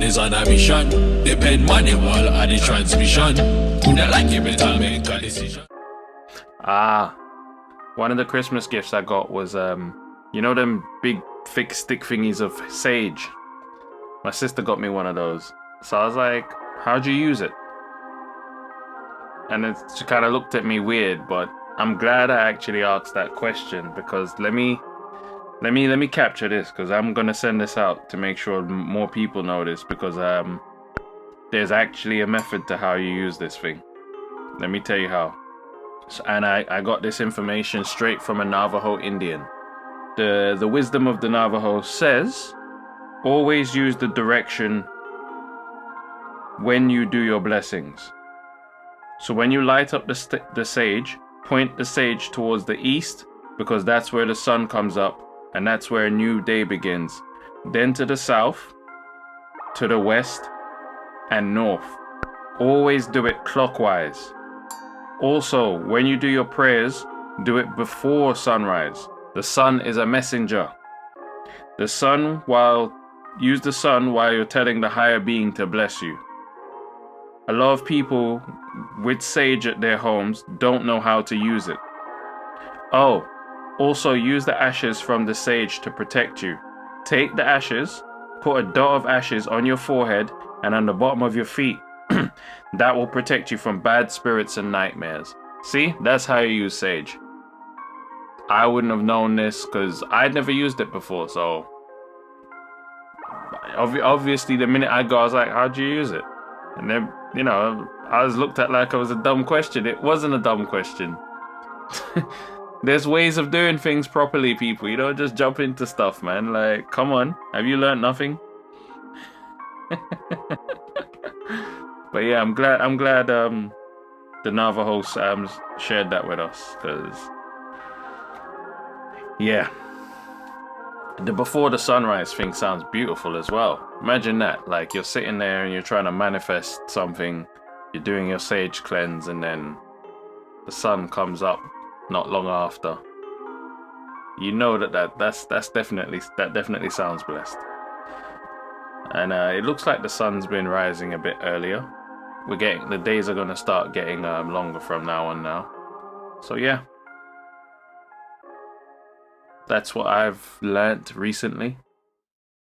is on a mission. Depend manual on the transmission. Who not like it, better make a decision. One of the Christmas gifts I got was, you know them big thick stick thingies of sage? My sister got me one of those. So I was like, how'd you use it? And she kind of looked at me weird, but I'm glad I actually asked that question, because let me capture this, because I'm gonna send this out to make sure more people know this, because there's actually a method to how you use this thing. Let me tell you how. And I got this information straight from a Navajo Indian. The wisdom of the Navajo says, always use the direction when you do your blessings. So when you light up the sage, point the sage towards the east, because that's where the sun comes up, and that's where a new day begins. Then to the south, to the west, and north. Always do it clockwise. Also, when you do your prayers, do it before sunrise. The sun is a messenger. Use the sun while you're telling the higher being to bless you. A lot of people with sage at their homes don't know how to use it. Oh, also use the ashes from the sage to protect you. Take the ashes, put a dot of ashes on your forehead and on the bottom of your feet. That will protect you from bad spirits and nightmares. See, that's how you use sage. I wouldn't have known this because I'd never used it before, so obviously the minute I got, I was like, how'd you use it? And then, you know, I was looked at like it was a dumb question. It wasn't a dumb question. There's ways of doing things properly, people. You don't just jump into stuff, man. Like, come on. Have you learned nothing? But yeah, I'm glad the Navajo shared that with us, because yeah, the before the sunrise thing sounds beautiful as well. Imagine that, like you're sitting there and you're trying to manifest something, you're doing your sage cleanse, and then the sun comes up not long after. You know that definitely sounds blessed. And it looks like the sun's been rising a bit earlier. The days are gonna start getting longer from now on now. So yeah, that's what I've learnt recently.